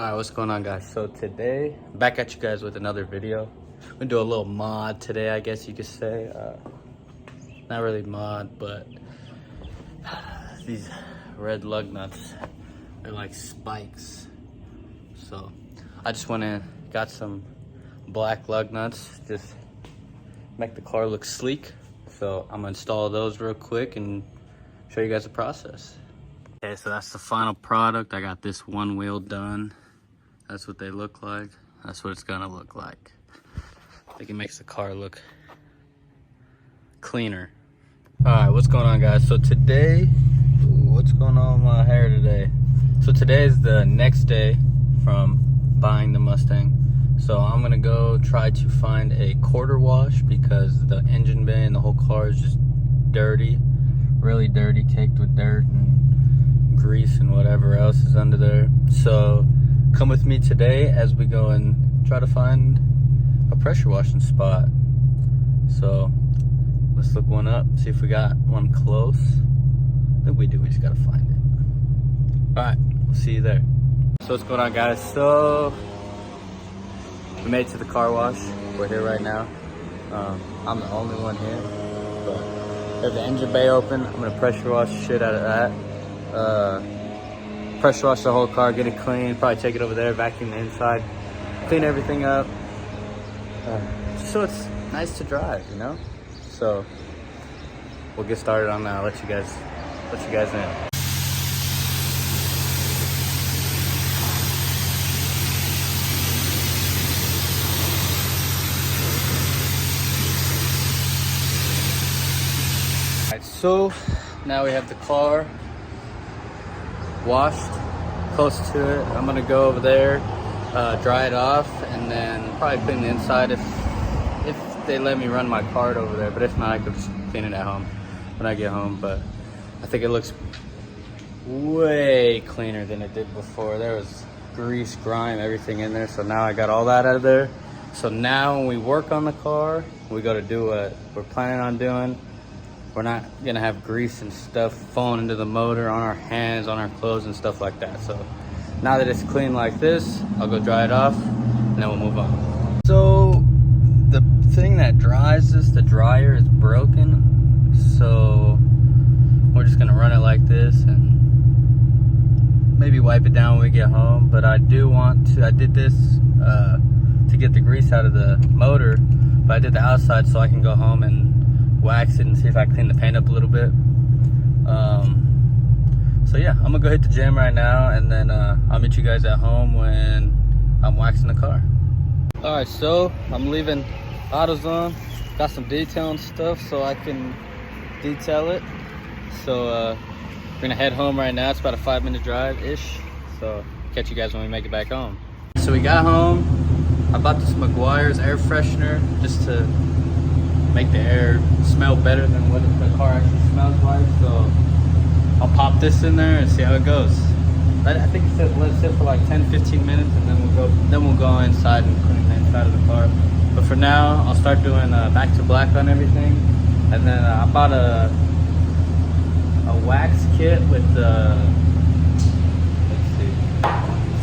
Alright, what's going on, guys? So today, back at you guys with another video. I'm gonna do a little mod today, I guess you could say. Not really mod, but these red lug nuts, they're like spikes. So I just went in, got some black lug nuts, just make the car look sleek. So I'm gonna install those real quick and show you guys the process. Okay, so that's the final product. I got this one wheel done. That's what they look like. That's what it's gonna look like. I think it makes the car look cleaner. All right, what's going on, guys? So today, what's going on with my hair today? So today is the next day from buying the Mustang. So I'm gonna go try to find a quarter wash because the engine bay and the whole car is just dirty, really dirty, caked with dirt and grease and whatever else is under there. So come with me today as we go and try to find a pressure washing spot. So let's look one up, see if we got one close. I think we do, we just gotta find it. All right, we'll see you there. So what's going on, guys? So we made it to the car wash. We're here right now. I'm the only one here, but we have the engine bay open. I'm gonna pressure wash the shit out of that. Pressure wash the whole car, get it clean, probably take it over there, vacuum the inside, clean everything up, so it's nice to drive, you know? So we'll get started on that. I'll let you guys in. All right, so now we have the car washed, close to it. I'm gonna go over there, dry it off, and then probably clean the inside if they let me run my cart over there. But if not, I could just clean it at home when I get home. But I think it looks way cleaner than it did before. There was grease, grime, everything in there. So now I got all that out of there. So now when we work on the car, we go to do what we're planning on doing. We're not gonna have grease and stuff falling into the motor, on our hands, on our clothes and stuff like that. So now that it's clean like this, I'll go dry it off and then we'll move on. So the thing that dries this, the dryer, is broken. So we're just gonna run it like this and maybe wipe it down when we get home. But I did this to get the grease out of the motor, but I did the outside so I can go home and wax it and see if I clean the paint up a little bit. So yeah, I'm gonna go hit the gym right now and then I'll meet you guys at home when I'm waxing the car. All right, so I'm leaving AutoZone. Got some detailing stuff so I can detail it. So we're gonna head home right now. It's about a 5-minute drive-ish. So catch you guys when we make it back home. So we got home. I bought this Meguiar's air freshener just to make the air smell better than what the car actually smells like. So I'll pop this in there and see how it goes. I think it says let it sit for like 10-15 minutes and then we'll go inside and clean the inside of the car. But for now, I'll start doing back to black on everything. And then I bought a wax kit with let's see,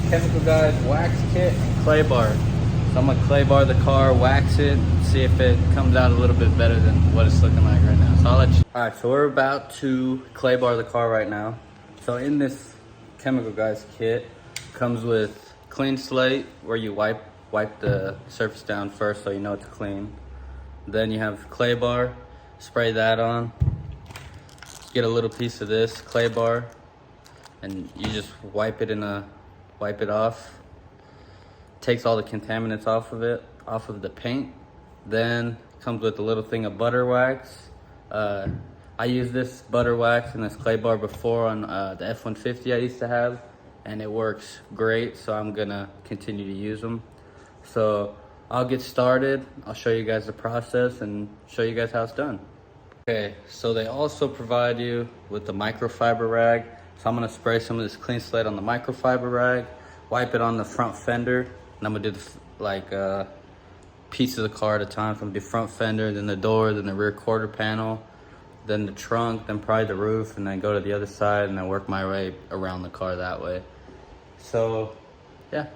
Chemical Guys wax kit and clay bar. So I'm gonna clay bar the car, wax it, see if it comes out a little bit better than what it's looking like right now. So I'll let you. All right, so we're about to clay bar the car right now. So in this Chemical Guys kit, comes with clean slate where you wipe the surface down first so you know it's clean. Then you have clay bar, spray that on. Get a little piece of this clay bar, and you just wipe it off. Takes all the contaminants off of the paint. Then comes with a little thing of butter wax. I used this butter wax and this clay bar before on the F-150 I used to have, and it works great, so I'm gonna continue to use them. So I'll get started. I'll show you guys the process and show you guys how it's done. Okay, so they also provide you with the microfiber rag. So I'm gonna spray some of this clean slate on the microfiber rag, wipe it on the front fender, and I'm gonna do the piece of the car at a time, from the front fender, then the door, then the rear quarter panel, then the trunk, then probably the roof, and then go to the other side and then work my way around the car that way. So yeah,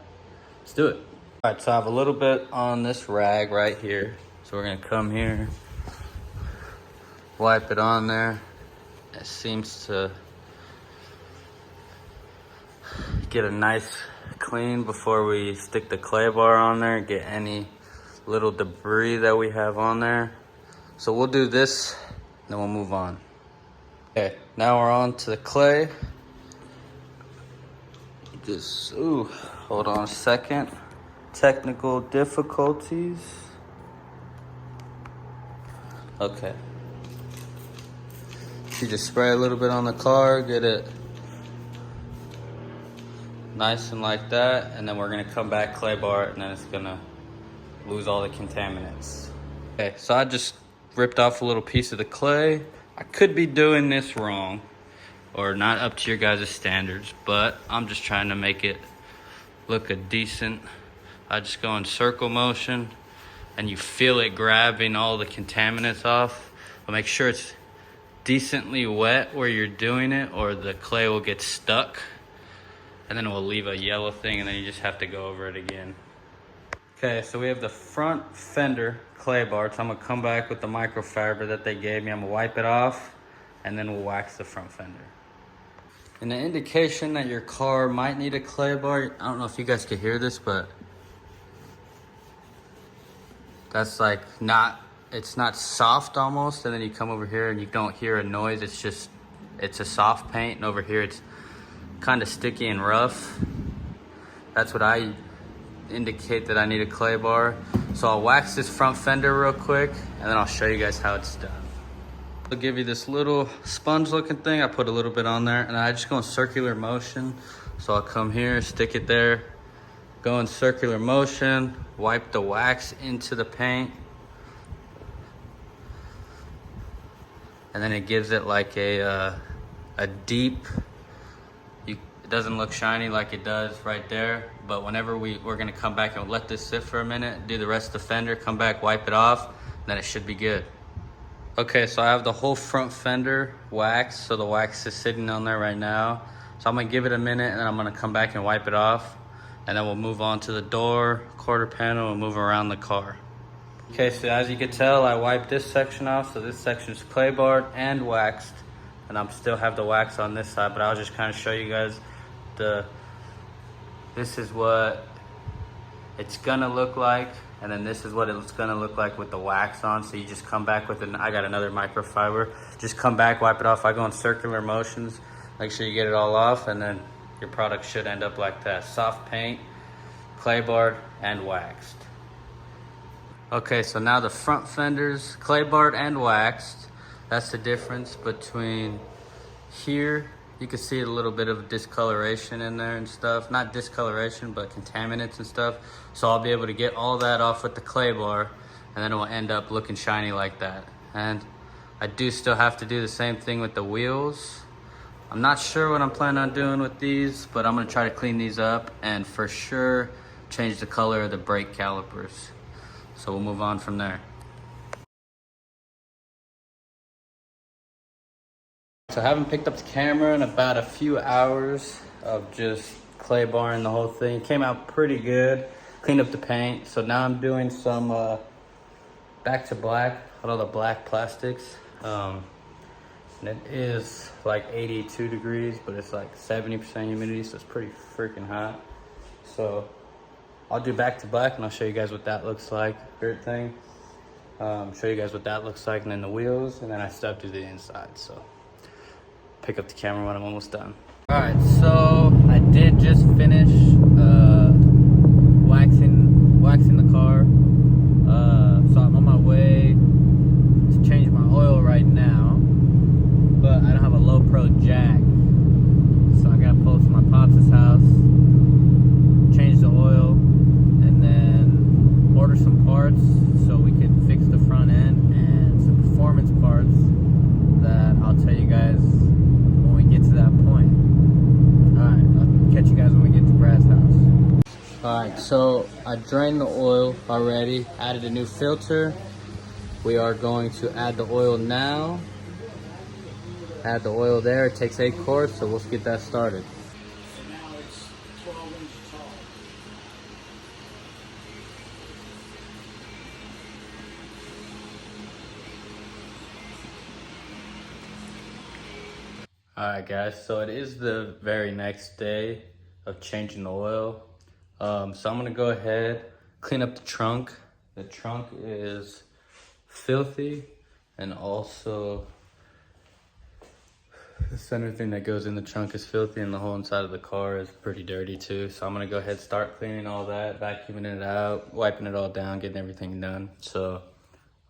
let's do it. All right, so I have a little bit on this rag right here. So we're gonna come here, wipe it on there. It seems to get a nice clean before we stick the clay bar on there, get any little debris that we have on there. So we'll do this, then we'll move on. Okay, now we're on to the clay. Just, ooh, hold on a second. Technical difficulties. Okay. You just spray a little bit on the car, get it nice and like that, and then we're gonna come back clay bar it, and then it's gonna lose all the contaminants. Okay, so I just ripped off a little piece of the clay. I could be doing this wrong or not up to your guys' standards, but I'm just trying to make it look a decent. I just go in circle motion and you feel it grabbing all the contaminants off, but make sure it's decently wet where you're doing it or the clay will get stuck and then it will leave a yellow thing and then you just have to go over it again. Okay, so we have the front fender clay bar. So I'm gonna come back with the microfiber that they gave me. I'm gonna wipe it off and then we'll wax the front fender. And the indication that your car might need a clay bar, I don't know if you guys can hear this, but that's like it's not soft almost. And then you come over here and you don't hear a noise. It's a soft paint. And over here it's kind of sticky and rough. That's what I indicate that I need a clay bar. So I'll wax this front fender real quick and then I'll show you guys how it's done. I'll give you this little sponge looking thing. I put a little bit on there and I just go in circular motion. So I'll come here, stick it there, go in circular motion, wipe the wax into the paint. And then it gives it like a deep, it doesn't look shiny like it does right there, but whenever we're gonna come back and let this sit for a minute, do the rest of the fender, come back, wipe it off, then it should be good. Okay, so I have the whole front fender waxed, so the wax is sitting on there right now. So I'm gonna give it a minute and then I'm gonna come back and wipe it off, and then we'll move on to the door, quarter panel, and move around the car. Okay, so as you can tell, I wiped this section off, so this section is clay barred and waxed, and I'm still have the wax on this side, but I'll just kind of show you guys this is what it's gonna look like, and then this is what it's gonna look like with the wax on. So you just come back with I got another microfiber, just come back, wipe it off. I go in circular motions, make sure you get it all off, and then your product should end up like that. Soft paint, clay barred, and waxed. Okay, so now the front fenders, clay barred and waxed. That's the difference between here. You can see a little bit of discoloration in there and stuff. Not discoloration, but contaminants and stuff. So I'll be able to get all that off with the clay bar, and then it will end up looking shiny like that. And I do still have to do the same thing with the wheels. I'm not sure what I'm planning on doing with these, but I'm gonna try to clean these up and for sure change the color of the brake calipers. So we'll move on from there. So I haven't picked up the camera in about a few hours of just clay barring the whole thing. It came out pretty good. Cleaned up the paint. So now I'm doing some back to black with all the black plastics. And it is like 82 degrees, but it's like 70% humidity, so it's pretty freaking hot. So I'll do back to black and I'll show you guys what that looks like. Great thing. Show you guys what that looks like, and then the wheels, and then I still have to do the inside. So pick up the camera when I'm almost done. All right, so I did just finish waxing the car. So I'm on my way to change my oil right now, but I don't have a low pro jack, so I gotta pull to my pops' house, change the oil, and then order some parts so we can fix the front end and some performance parts that I'll tell you guys when we get to that point. Alright, I'll catch you guys when we get to Brad's house. Alright, so I drained the oil already, added a new filter. We are going to add the oil now. Add the oil there, it takes 8 quarts, so we'll get that started. So now it's 12 inches tall. Alright guys, so it is the very next day of changing the oil. So I'm gonna go ahead, clean up the trunk. The trunk is filthy, and also the center thing that goes in the trunk is filthy, and the whole inside of the car is pretty dirty too. So I'm gonna go ahead and start cleaning all that, vacuuming it out, wiping it all down, getting everything done. So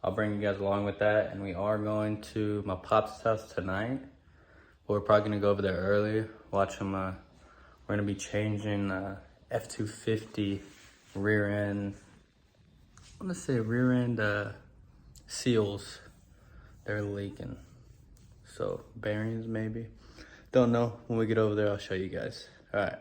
I'll bring you guys along with that. And we are going to my pop's house tonight. We're probably gonna go over there early, watch them. We're gonna be changing F-250 rear end. I wanna say rear end seals. They're leaking. So bearings maybe. Don't know. When we get over there, I'll show you guys. All right.